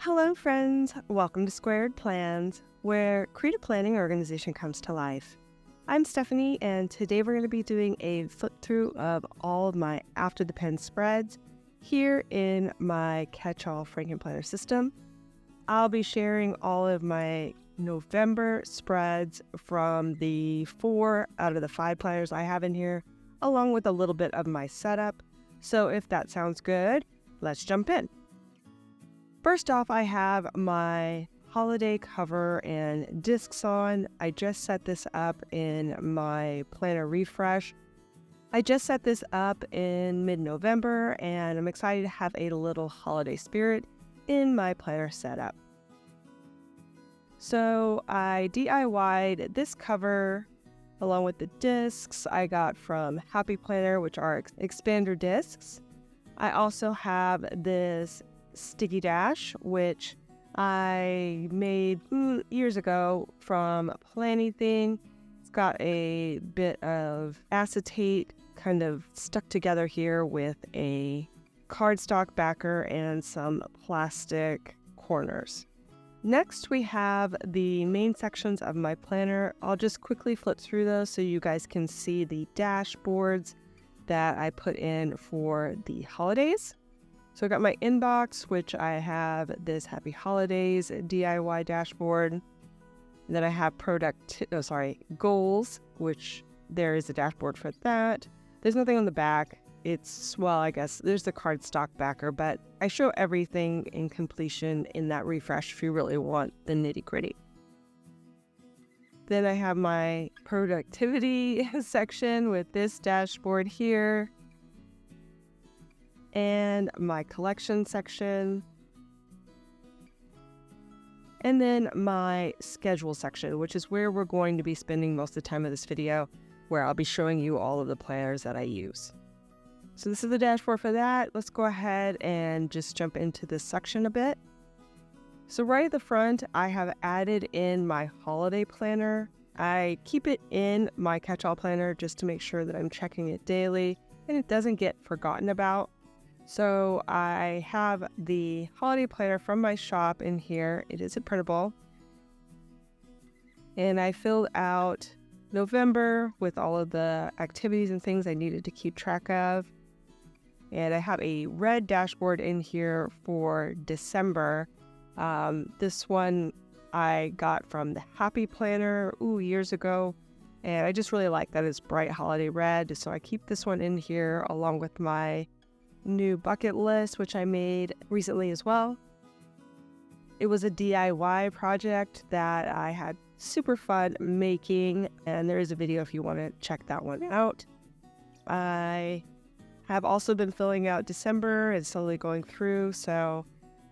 Hello, friends. Welcome to Squared Plans, where creative planning organization comes to life. I'm Stephanie, and today we're going to be doing a flip through of all of my after the pen spreads here in my catch-all Frankenplanner system. I'll be sharing all of my November spreads from the 4 out of the 5 planners I have in here, along with a little bit of my setup. So if that sounds good, let's jump in. First off, I have my holiday cover and discs on. I just set this up in my planner refresh. I just set this up in mid-November, and I'm excited to have a little holiday spirit in my planner setup. So I DIY'd this cover along with the discs I got from Happy Planner, which are expander discs. I also have this sticky dash, which I made years ago from Planything. It's got a bit of acetate kind of stuck together here with a cardstock backer and some plastic corners. Next, we have the main sections of my planner. I'll just quickly flip through those so you guys can see the dashboards that I put in for the holidays. So I got my inbox, which I have this Happy Holidays DIY dashboard. And then I have goals, which there is a dashboard for that. There's nothing on the back. I guess there's the cardstock backer, but I show everything in completion in that refresh if you really want the nitty-gritty. Then I have my productivity section with this dashboard here, and my collection section, and then my schedule section, which is where we're going to be spending most of the time of this video, where I'll be showing you all of the planners that I use. So this is the dashboard for that. Let's go ahead and just jump into this section a bit. So right at the front, I have added in my holiday planner. I keep it in my catch-all planner just to make sure that I'm checking it daily and it doesn't get forgotten about. So I have the holiday planner from my shop in here. It is a printable. And I filled out November with all of the activities and things I needed to keep track of. And I have a red dashboard in here for December. This one I got from the Happy Planner years ago. And I just really like that it's bright holiday red. So I keep this one in here along with my new bucket list, which I made recently as well. It was a DIY project that I had super fun making, and there is a video if you want to check that one out. I have also been filling out December and slowly going through, so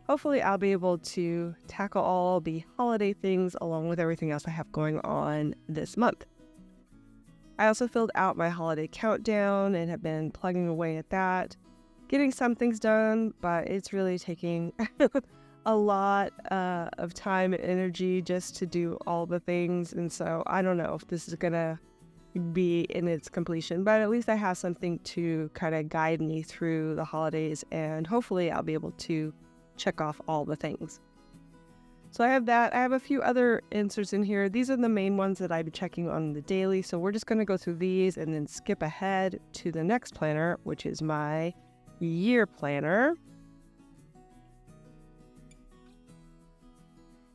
hopefully I'll be able to tackle all the holiday things along with everything else I have going on this month. I also filled out my holiday countdown and have been plugging away at that, getting some things done, but it's really taking a lot of time and energy just to do all the things. And so I don't know if this is going to be in its completion, but at least I have something to kind of guide me through the holidays, and hopefully I'll be able to check off all the things. So I have that. I have a few other inserts in here. These are the main ones that I've been checking on the daily. So we're just going to go through these and then skip ahead to the next planner, which is my year planner.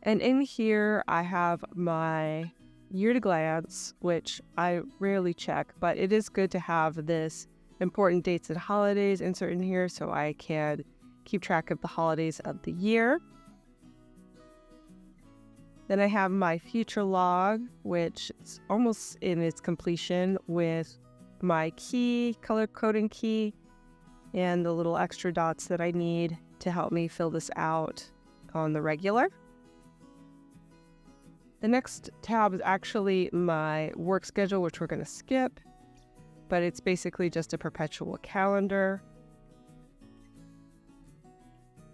And in here I have my year to glance, which I rarely check, but it is good to have this important dates and holidays insert in here so I can keep track of the holidays of the year. Then I have my future log, which is almost in its completion with my key, color coding key, and the little extra dots that I need to help me fill this out on the regular. The next tab is actually my work schedule, which we're going to skip, but it's basically just a perpetual calendar.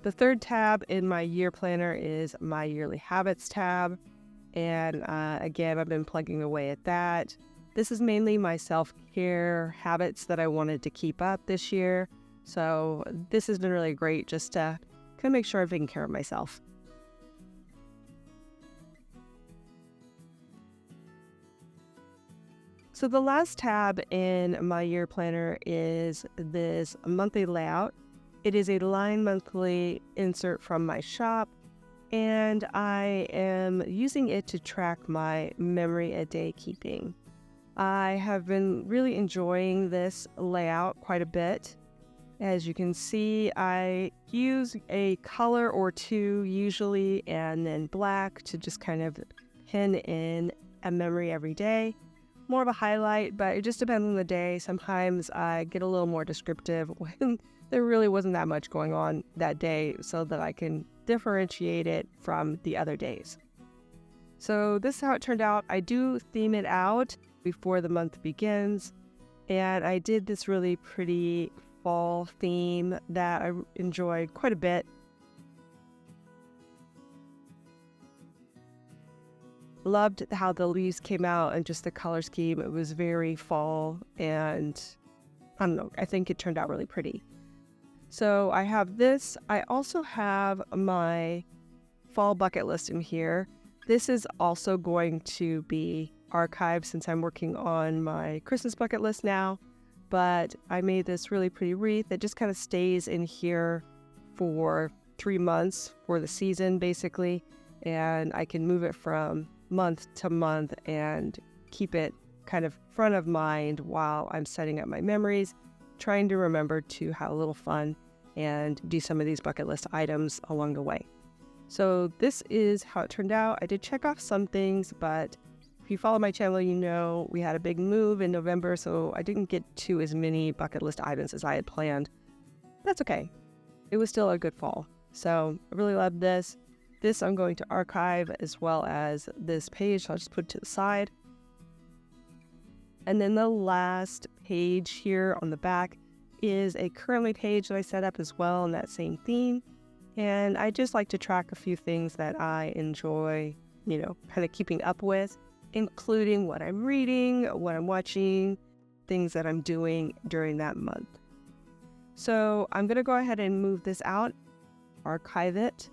The third tab in my year planner is my yearly habits tab, and again, I've been plugging away at that. This is mainly my self-care habits that I wanted to keep up this year. So this has been really great just to kind of make sure I'm taking care of myself. So the last tab in my year planner is this monthly layout. It is a line monthly insert from my shop, and I am using it to track my memory a day keeping. I have been really enjoying this layout quite a bit. As you can see, I use a color or two usually, and then black to just kind of pin in a memory every day. More of a highlight, but it just depends on the day. Sometimes I get a little more descriptive when there really wasn't that much going on that day, so that I can differentiate it from the other days. So this is how it turned out. I do theme it out before the month begins, and I did this really pretty fall theme that I enjoyed quite a bit. Loved how the leaves came out and just the color scheme. It was very fall, and I don't know, I think it turned out really pretty. So I have this. I also have my fall bucket list in here. This is also going to be archived since I'm working on my Christmas bucket list now, but I made this really pretty wreath that just kind of stays in here for 3 months for the season basically, and I can move it from month to month and keep it kind of front of mind while I'm setting up my memories, trying to remember to have a little fun and do some of these bucket list items along the way. So this is how it turned out. I did check off some things, but if you follow my channel, you know we had a big move in November, so I didn't get to as many bucket list items as I had planned. That's okay. It was still a good fall. So I really loved this. This I'm going to archive, as well as this page, so I'll just put it to the side. And then the last page here on the back is a currently page that I set up as well in that same theme. And I just like to track a few things that I enjoy, kind of keeping up with, including what I'm reading, what I'm watching, things that I'm doing during that month. So I'm going to go ahead and move this out, archive it.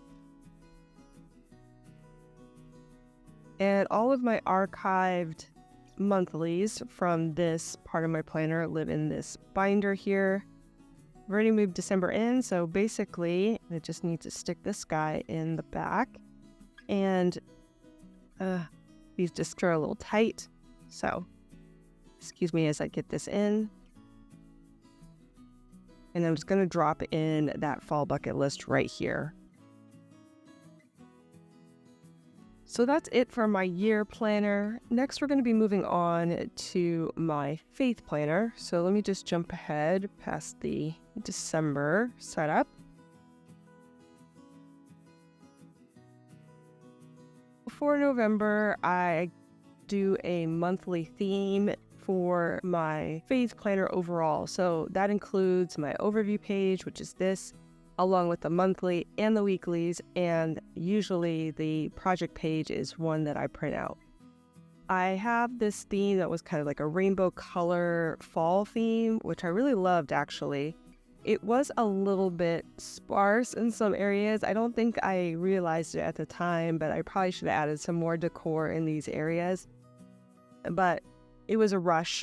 And all of my archived monthlies from this part of my planner live in this binder here. I've already moved December in, so basically I just need to stick this guy in the back. And these just are a little tight, so excuse me as I get this in. And I'm just going to drop in that fall bucket list right here. So that's it for my year planner. Next, we're going to be moving on to my faith planner. So let me just jump ahead past the December setup. For November, I do a monthly theme for my faith planner overall. So that includes my overview page, which is this, along with the monthly and the weeklies, and usually the project page is one that I print out. I have this theme that was kind of like a rainbow color fall theme, which I really loved actually. It was a little bit sparse in some areas. I don't think I realized it at the time, but I probably should have added some more decor in these areas. But it was a rush.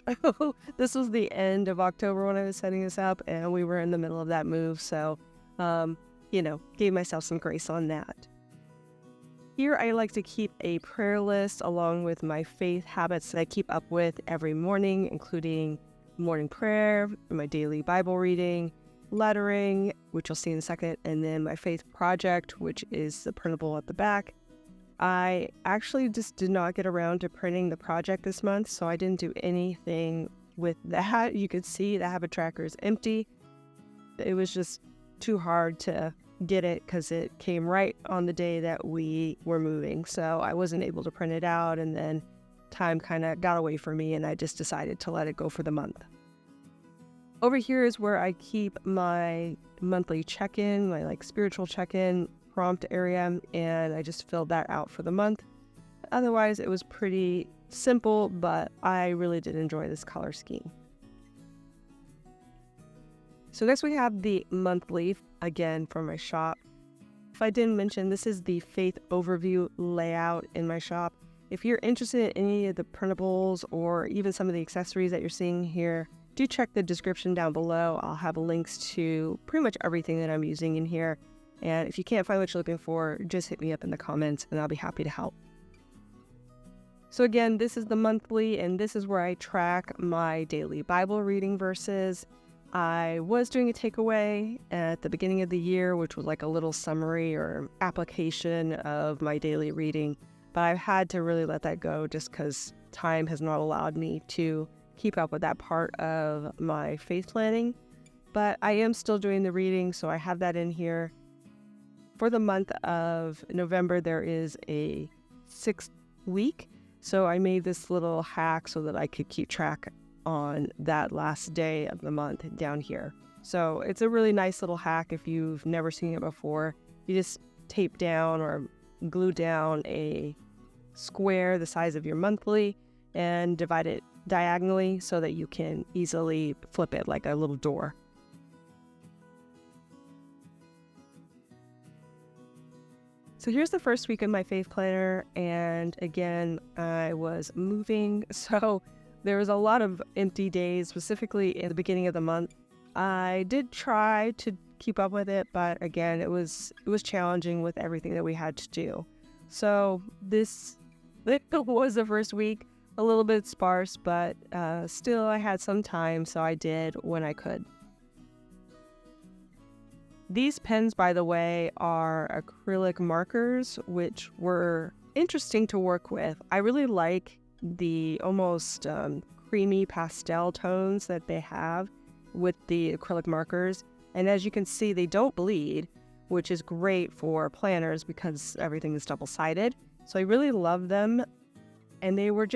This was the end of October when I was setting this up, and we were in the middle of that move, so gave myself some grace on that. Here I like to keep a prayer list along with my faith habits that I keep up with every morning, including morning prayer, my daily Bible reading, lettering, which you'll see in a second, and then my faith project, which is the printable at the back. I actually just did not get around to printing the project this month, so I didn't do anything with that. You can see the habit tracker is empty. It was just too hard to get it because it came right on the day that we were moving, so I wasn't able to print it out, and then time kind of got away from me and I just decided to let it go for the month. Over here is where I keep my monthly check-in, my spiritual check-in prompt area, and I just filled that out for the month. Otherwise it was pretty simple, but I really did enjoy this color scheme. So next we have the monthly, again from my shop. If I didn't mention, this is the faith overview layout in my shop. If you're interested in any of the printables or even some of the accessories that you're seeing here, do check the description down below. I'll have links to pretty much everything that I'm using in here. And if you can't find what you're looking for, just hit me up in the comments and I'll be happy to help. So again, this is the monthly, and this is where I track my daily Bible reading verses. I was doing a takeaway at the beginning of the year, which was like a little summary or application of my daily reading, but I've had to really let that go just because time has not allowed me to keep up with that part of my faith planning. But I am still doing the reading, so I have that in here. For the month of November, there is a 6th week, so I made this little hack so that I could keep track on that last day of the month down here. So it's a really nice little hack if you've never seen it before. You just tape down or glue down a square the size of your monthly and divide it diagonally so that you can easily flip it like a little door. So here's the first week of my faith planner, and again, I was moving, so there was a lot of empty days, specifically in the beginning of the month. I did try to keep up with it, but again, it was challenging with everything that we had to do. So this was the first week, a little bit sparse, but still I had some time, so I did when I could. These pens, by the way, are acrylic markers, which were interesting to work with. I really like the almost creamy pastel tones that they have with the acrylic markers. And as you can see, they don't bleed, which is great for planners because everything is double-sided. So I really love them. And they were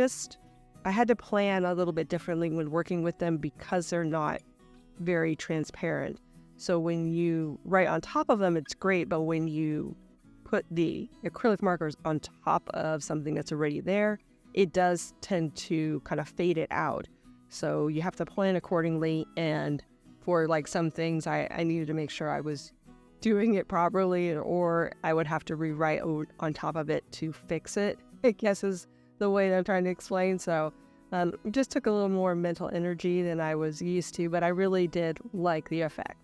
I had to plan a little bit differently when working with them because they're not very transparent. So when you write on top of them, it's great, but when you put the acrylic markers on top of something that's already there, it does tend to kind of fade it out. So you have to plan accordingly, and for like some things, I needed to make sure I was doing it properly, or I would have to rewrite on top of it to fix it, I guess is the way that I'm trying to explain. So it just took a little more mental energy than I was used to, but I really did like the effect.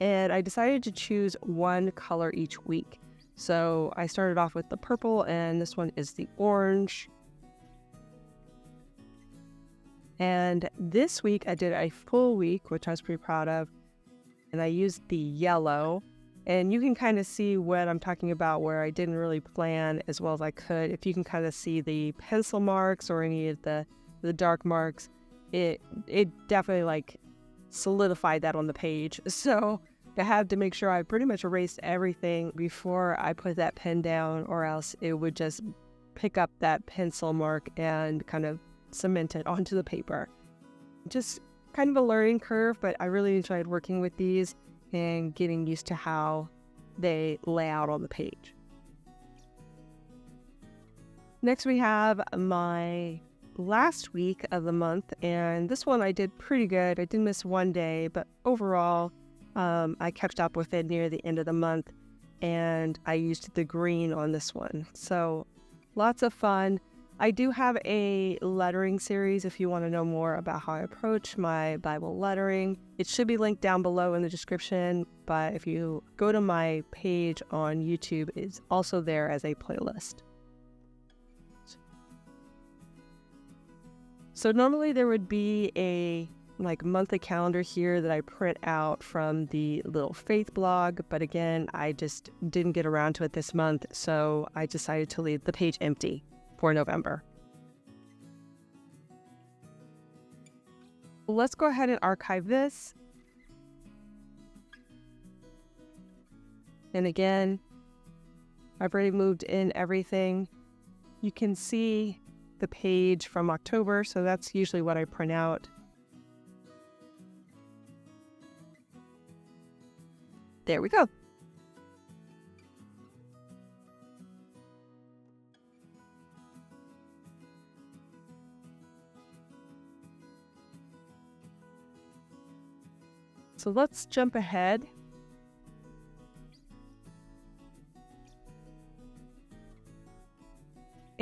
And I decided to choose one color each week. So I started off with the purple, and this one is the orange. And this week I did a full week, which I was pretty proud of. And I used the yellow. And you can kind of see what I'm talking about where I didn't really plan as well as I could. If you can kind of see the pencil marks or any of the dark marks, it definitely like solidified that on the page. So I had to make sure I pretty much erased everything before I put that pen down, or else it would just pick up that pencil mark and kind of cement it onto the paper. Just kind of a learning curve, but I really enjoyed working with these and getting used to how they lay out on the page. Next we have my last week of the month, and this one I did pretty good. I did miss one day, but overall I kept up with it near the end of the month, and I used the green on this one. So lots of fun. I do have a lettering series if you want to know more about how I approach my Bible lettering. It should be linked down below in the description, but if you go to my page on YouTube, it's also there as a playlist. So normally there would be a monthly calendar here that I print out from the little faith blog, but again, I just didn't get around to it this month, so I decided to leave the page empty for November. Let's go ahead and archive this. And again, I've already moved in everything. You can see the page from October, so that's usually what I print out. There we go. So let's jump ahead.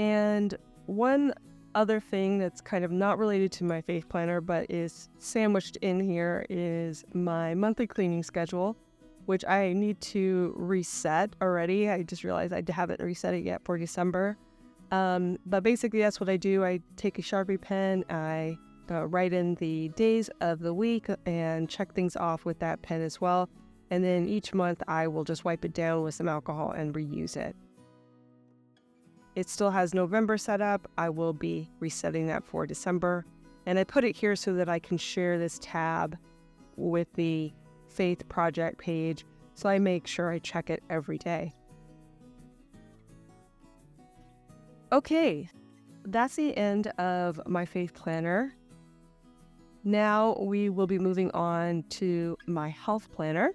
And one other thing that's kind of not related to my faith planner, but is sandwiched in here, is my monthly cleaning schedule, which I need to reset already. I just realized I haven't reset it yet for December. But basically that's what I do. I take a Sharpie pen, I write in the days of the week and check things off with that pen as well. And then each month I will just wipe it down with some alcohol and reuse it. It still has November set up. I will be resetting that for December. And I put it here so that I can share this tab with the Faith Project page. So I make sure I check it every day. Okay, that's the end of my Faith Planner. Now we will be moving on to my Health Planner.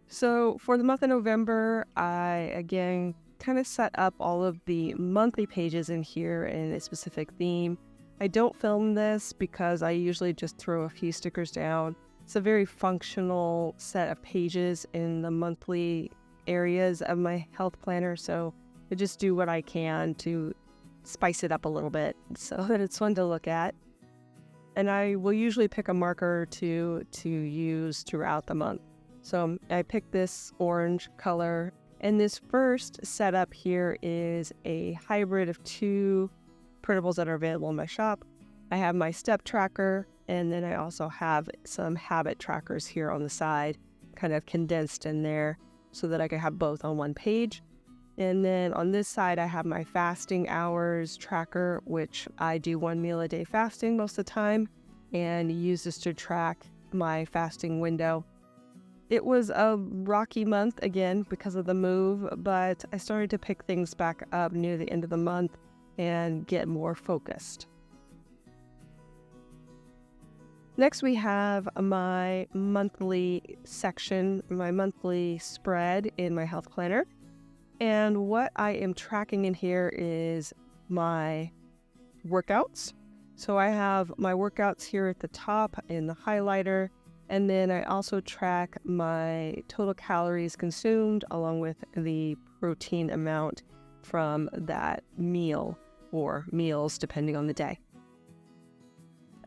So for the month of November, I again kind of set up all of the monthly pages in here in a specific theme. I don't film this because I usually just throw a few stickers down. It's a very functional set of pages in the monthly areas of my health planner, so I just do what I can to spice it up a little bit so that it's fun to look at. And I will usually pick a marker to use throughout the month. So I picked this orange color, and this first setup here is a hybrid of two printables that are available in my shop. I have my step tracker, and then I also have some habit trackers here on the side, kind of condensed in there so that I can have both on one page. And then on this side, I have my fasting hours tracker, which I do 1 meal a day fasting most of the time, and use this to track my fasting window. It was a rocky month again because of the move, but I started to pick things back up near the end of the month and get more focused. Next, we have my monthly section, my monthly spread in my health planner. And what I am tracking in here is my workouts. So I have my workouts here at the top in the highlighter. And then I also track my total calories consumed along with the protein amount from that meal or meals, depending on the day.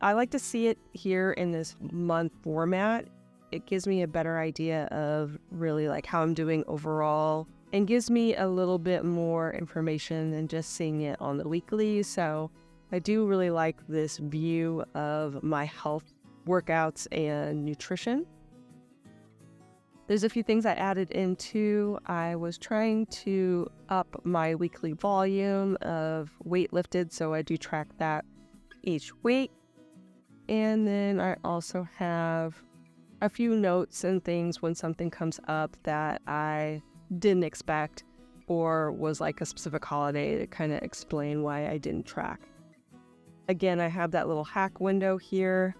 I like to see it here in this month format. It gives me a better idea of really like how I'm doing overall and gives me a little bit more information than just seeing it on the weekly. So I do really like this view of my health workouts and nutrition. There's a few things I added into. I was trying to up my weekly volume of weight lifted, so I do track that each week. And then I also have a few notes and things when something comes up that I didn't expect or was like a specific holiday to kind of explain why I didn't track. Again, I have that little hack window here,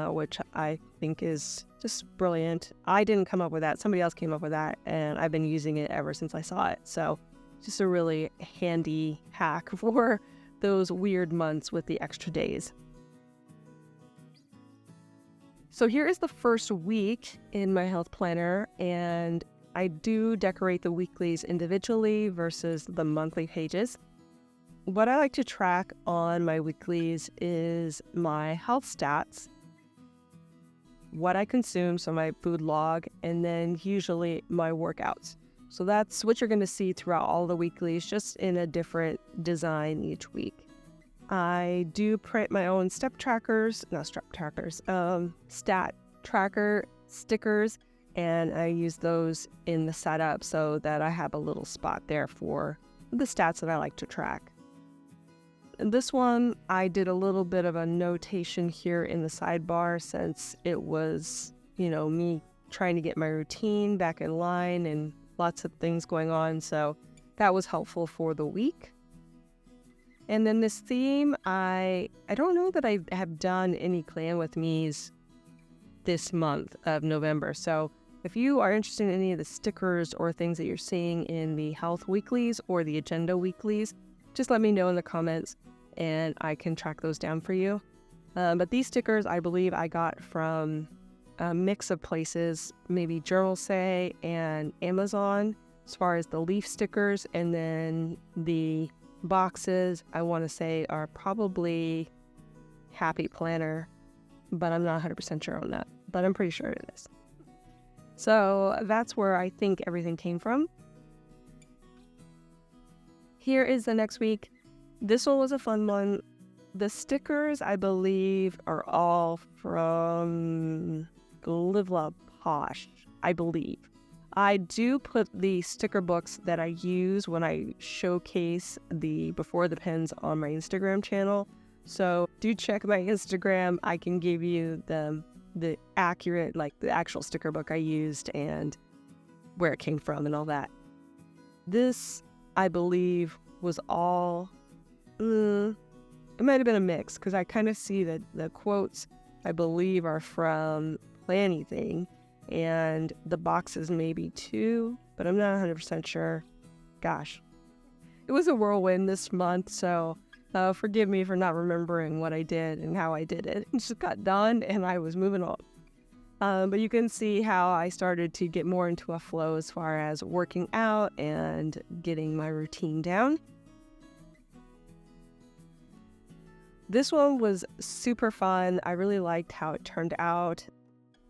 which I think is just brilliant. I didn't come up with that. Somebody else came up with that, and I've been using it ever since I saw it. So just a really handy hack for those weird months with the extra days. So here is the first week in my health planner, and I do decorate the weeklies individually versus the monthly pages. What I like to track on my weeklies is my health stats, what I consume, so my food log, and then usually my workouts. So that's what you're going to see throughout all the weeklies, just in a different design each week. I do print my own stat tracker stickers, and I use those in the setup so that I have a little spot there for the stats that I like to track. And this one, I did a little bit of a notation here in the sidebar since it was, me trying to get my routine back in line and lots of things going on. So that was helpful for the week. And then this theme, I don't know that I have done any Clan With Me's this month of November. So if you are interested in any of the stickers or things that you're seeing in the health weeklies or the agenda weeklies, just let me know in the comments and I can track those down for you. But these stickers, I believe I got from a mix of places, maybe Journal Say and Amazon. as far as the leaf stickers, and then the boxes I want to say are probably Happy Planner, but I'm not 100% sure on that, but I'm pretty sure it is. So that's where I think everything came from. Here is the next week. This one was a fun one. The stickers, I believe, are all from Live Love Posh, I believe. I do put the sticker books that I use when I showcase the Before the Pins on my Instagram channel. So do check my Instagram. I can give you the accurate, like the actual sticker book I used and where it came from and all that. This, I believe, was all, it might have been a mix, because I kind of see that the quotes, I believe, are from Planny Thing, and the boxes maybe too, but I'm not 100% sure. Gosh, it was a whirlwind this month, so forgive me for not remembering what I did and how I did it. It just got done and I was moving on. But you can see how I started to get more into a flow as far as working out and getting my routine down. This one was super fun. I really liked how it turned out.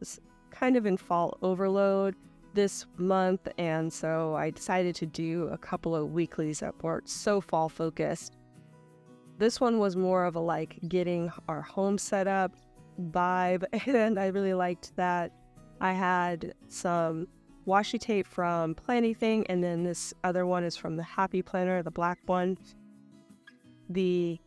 It's kind of in fall overload this month, and so I decided to do a couple of weeklies that weren't so fall focused. This one was more of a like getting our home set up vibe, and I really liked that. I had some washi tape from Planny Thing, and then this other one is from the Happy Planner, the black one. The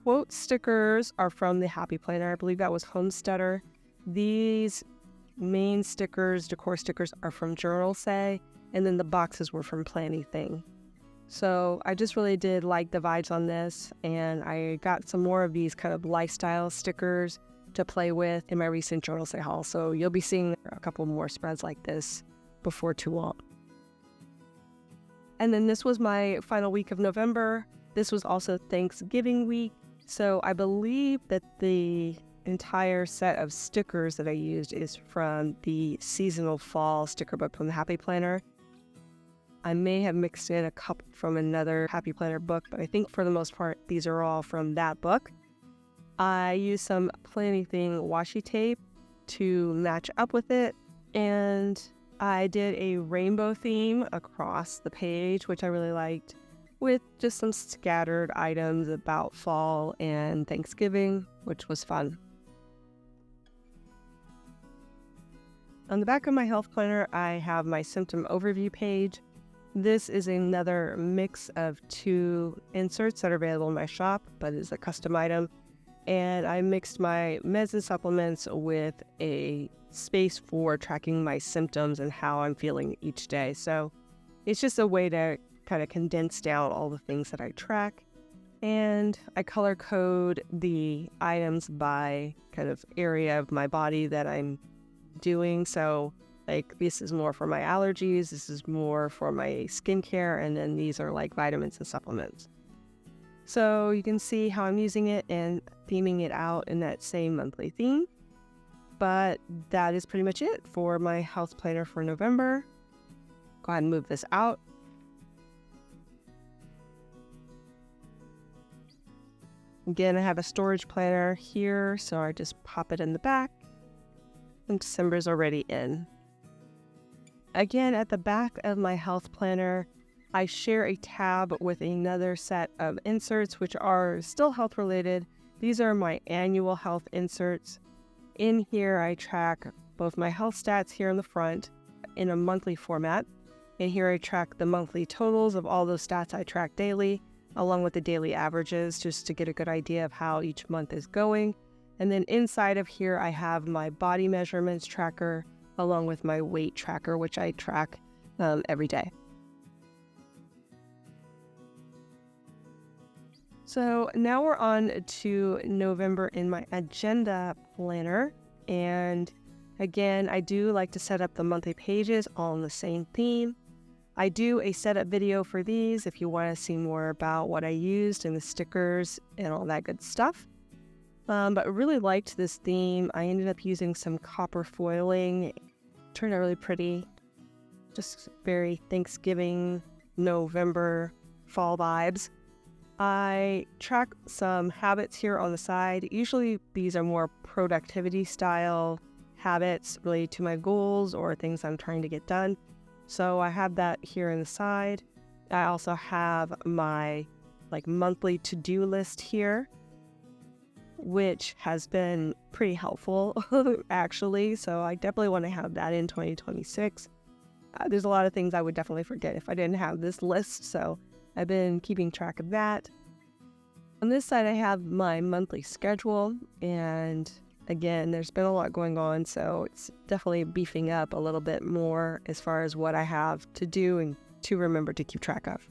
quote stickers are from the Happy Planner. I believe that was Homesteader. These main stickers, decor stickers, are from Journal Say, and then the boxes were from Planny Thing. So I just really did like the vibes on this, and I got some more of these kind of lifestyle stickers to play with in my recent Journal Say haul. So you'll be seeing a couple more spreads like this before too long. And then this was my final week of November. This was also Thanksgiving week. So I believe that the entire set of stickers that I used is from the seasonal fall sticker book from the Happy Planner. I may have mixed in a couple from another Happy Planner book, but I think for the most part, these are all from that book. I used some Planny Thing washi tape to match up with it, and I did a rainbow theme across the page, which I really liked, with just some scattered items about fall and Thanksgiving, which was fun. On the back of my health planner, I have my symptom overview page. This is another mix of two inserts that are available in my shop, but it's a custom item. And I mixed my meds and supplements with a space for tracking my symptoms and how I'm feeling each day. So it's just a way to kind of condense down all the things that I track. And I color code the items by kind of area of my body that I'm doing. So like this is more for my allergies, this is more for my skincare, and then these are like vitamins and supplements. So you can see how I'm using it and theming it out in that same monthly theme. But that is pretty much it for my health planner for November. Go ahead and move this out. Again, I have a storage planner here, so I just pop it in the back. And December's already in. Again, at the back of my health planner, I share a tab with another set of inserts, which are still health related. These are my annual health inserts. In here, I track both my health stats here in the front in a monthly format. And here I track the monthly totals of all those stats I track daily, along with the daily averages, just to get a good idea of how each month is going. And then inside of here, I have my body measurements tracker, along with my weight tracker, which I track every day. So now we're on to November in my agenda planner. And again, I do like to set up the monthly pages all in the same theme. I do a setup video for these if you want to see more about what I used and the stickers and all that good stuff. But I really liked this theme. I ended up using some copper foiling. It turned out really pretty. just very Thanksgiving, November, fall vibes. I track some habits here on the side. Usually these are more productivity style habits related to my goals or things I'm trying to get done. So I have that here on the side. I also have my monthly to-do list here, which has been pretty helpful actually. So I definitely want to have that in 2026. There's a lot of things I would definitely forget if I didn't have this list. So I've been keeping track of that. On this side, I have my monthly schedule, and again, there's been a lot going on, so it's definitely beefing up a little bit more as far as what I have to do and to remember to keep track of.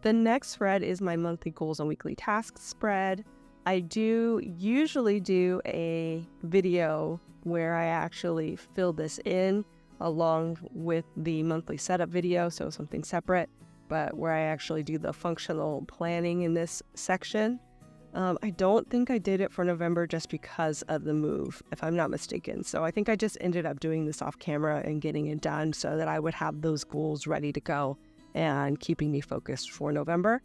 The next spread is my monthly goals and weekly tasks spread. I do usually do a video where I actually fill this in along with the monthly setup video, so something separate, but where I actually do the functional planning in this section. I don't think I did it for November just because of the move, if I'm not mistaken. So I think I just ended up doing this off camera and getting it done so that I would have those goals ready to go and keeping me focused for November.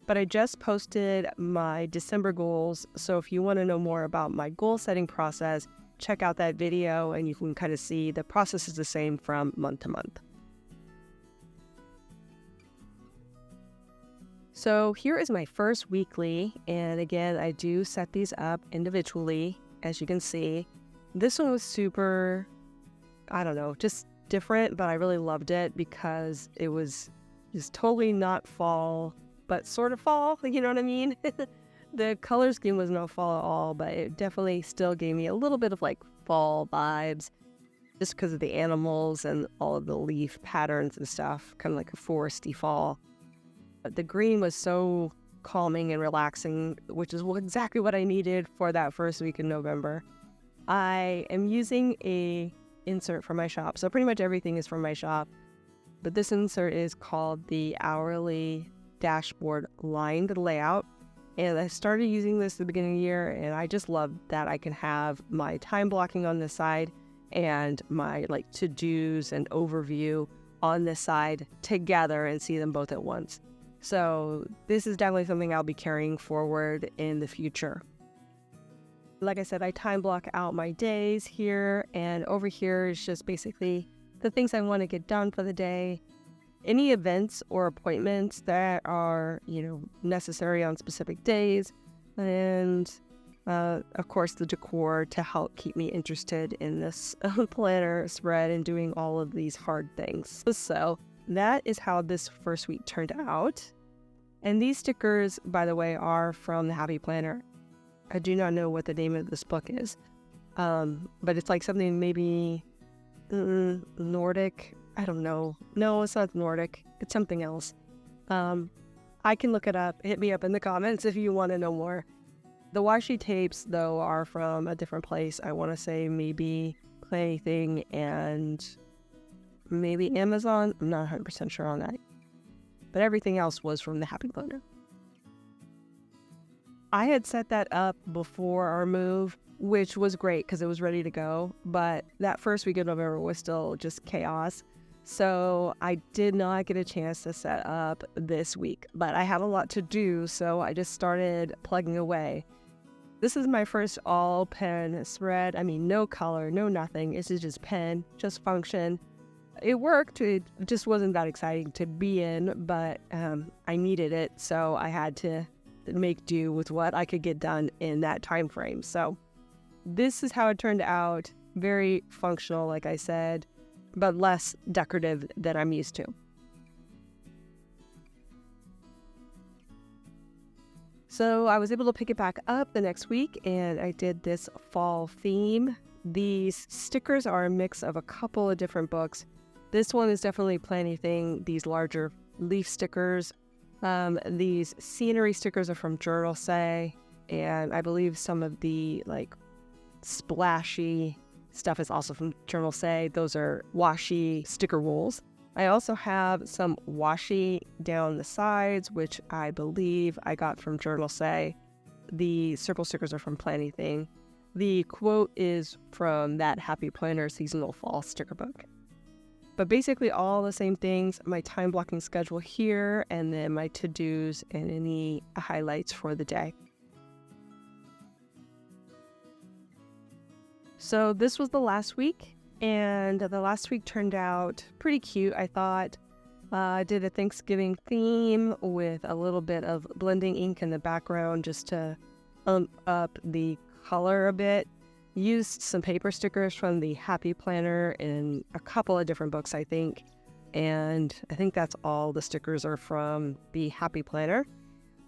But I just posted my December goals, so if you want to know more about my goal setting process, check out that video and you can kind of see the process is the same from month to month. So here is my first weekly, and again, I do set these up individually, as you can see. This one was super, just different, but I really loved it because it was just totally not fall, but sort of fall, you know what I mean? The color scheme was no fall at all, but it definitely still gave me a little bit of fall vibes just because of the animals and all of the leaf patterns and stuff, kind of like a foresty fall. The green was so calming and relaxing, which is exactly what I needed for that first week in November. I am using a insert from my shop, so pretty much everything is from my shop, but this insert is called the Hourly Dashboard Lined Layout. And I started using this at the beginning of the year, and I just love that I can have my time blocking on this side and my to-dos and overview on this side together and see them both at once. So this is definitely something I'll be carrying forward in the future. Like I said, I time block out my days here, and over here is just basically the things I want to get done for the day. Any events or appointments that are, necessary on specific days, and of course the decor to help keep me interested in this planner spread and doing all of these hard things. So that is how this first week turned out. And these stickers, by the way, are from the Happy Planner. I do not know what the name of this book is, but it's something maybe Nordic. I don't know. No, it's not Nordic. It's something else. I can look it up. Hit me up in the comments if you want to know more. The washi tapes, though, are from a different place. I want to say maybe Plaything and maybe Amazon. I'm not 100% sure on that. But everything else was from the Happy Planner. I had set that up before our move, which was great because it was ready to go. But that first week of November was still just chaos. So I did not get a chance to set up this week, but I had a lot to do, so I just started plugging away. This is my first all pen spread. I mean, no color, no nothing. This is just pen, just function. It worked. It just wasn't that exciting to be in, but I needed it, so I had to make do with what I could get done in that time frame. So this is how it turned out. Very functional, like I said, but less decorative than I'm used to. So I was able to pick it back up the next week, and I did this fall theme. These stickers are a mix of a couple of different books. This one is definitely Planning, these larger leaf stickers. These scenery stickers are from Journal Say, and I believe some of the splashy stuff is also from Journal Say. Those are washi sticker rolls. I also have some washi down the sides, which I believe I got from Journal Say. The circle stickers are from Planning. The quote is from that Happy Planner seasonal fall sticker book. But basically all the same things, my time blocking schedule here, and then my to-dos and any highlights for the day. So this was the last week, and the last week turned out pretty cute, I thought. I did a Thanksgiving theme with a little bit of blending ink in the background just to up the color a bit. Used some paper stickers from the Happy Planner in a couple of different books, I think. And I think that's all the stickers are from the Happy Planner.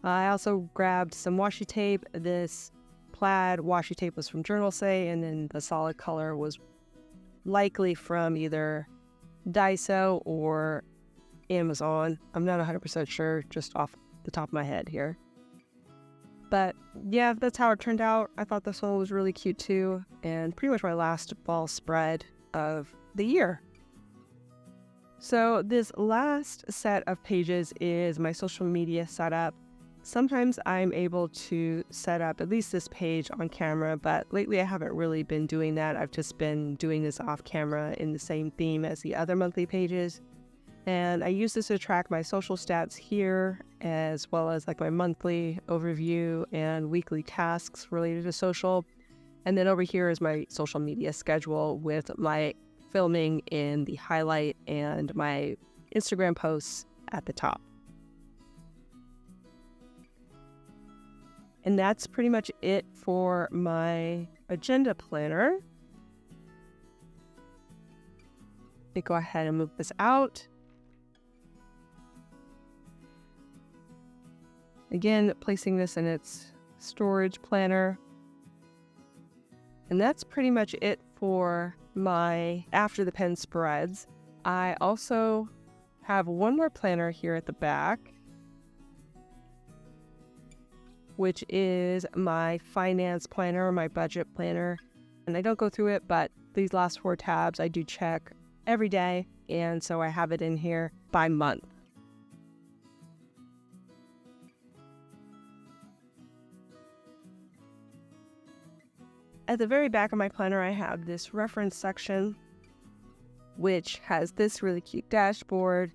I also grabbed some washi tape. This plaid washi tape was from Journal Say, and then the solid color was likely from either Daiso or Amazon. I'm not 100% sure, just off the top of my head here. But yeah, that's how it turned out. I thought this one was really cute too, and pretty much my last fall spread of the year. So this last set of pages is my social media setup. Sometimes I'm able to set up at least this page on camera, but lately I haven't really been doing that. I've just been doing this off camera in the same theme as the other monthly pages. And I use this to track my social stats here, as well as like my monthly overview and weekly tasks related to social. And then over here is my social media schedule with my filming in the highlight and my Instagram posts at the top. And that's pretty much it for my agenda planner. Let me go ahead and move this out. Again, placing this in its storage planner. And that's pretty much it for my after the pen spreads. I also have one more planner here at the back, which is my finance planner, my budget planner. And I don't go through it, but these last 4 tabs I do check every day. And so I have it in here by month. At the very back of my planner, I have this reference section, which has this really cute dashboard.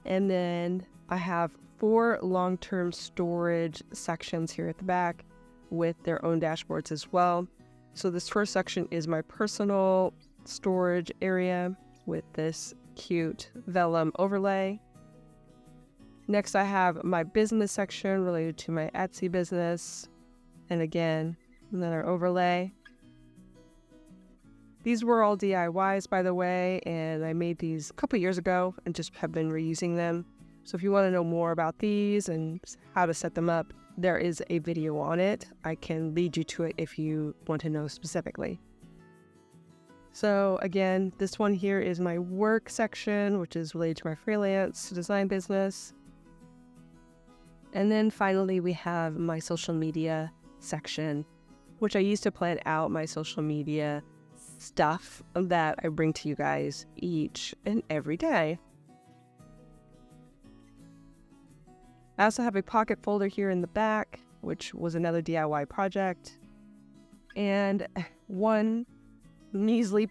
And then I have 4 long-term storage sections here at the back with their own dashboards as well. So this first section is my personal storage area with this cute vellum overlay. Next, I have my business section related to my Etsy business. And again, another overlay. These were all DIYs, by the way, and I made these a couple years ago and just have been reusing them. So if you want to know more about these and how to set them up, there is a video on it. I can lead you to it if you want to know specifically. So again, this one here is my work section, which is related to my freelance design business. And then finally, we have my social media section, which I use to plan out my social media stuff that I bring to you guys each and every day. I also have a pocket folder here in the back, which was another DIY project, and one measly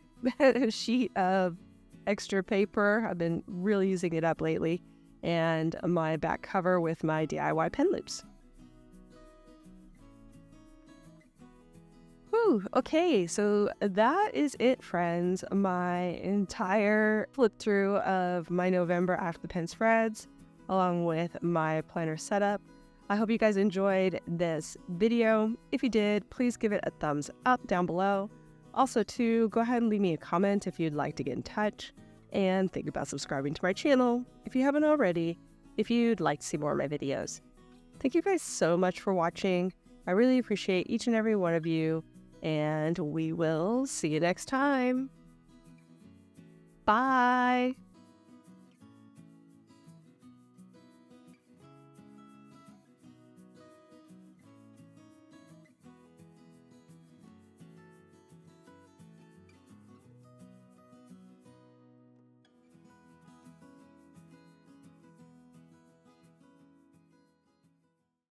sheet of extra paper. I've been really using it up lately, and my back cover with my DIY pen loops. Okay, so that is it, friends. My entire flip through of my November after the pen spreads, along with my planner setup. I hope you guys enjoyed this video. If you did, please give it a thumbs up down below. Also, too, go ahead and leave me a comment if you'd like to get in touch. And think about subscribing to my channel if you haven't already, if you'd like to see more of my videos. Thank you guys so much for watching. I really appreciate each and every one of you. And we will see you next time. Bye.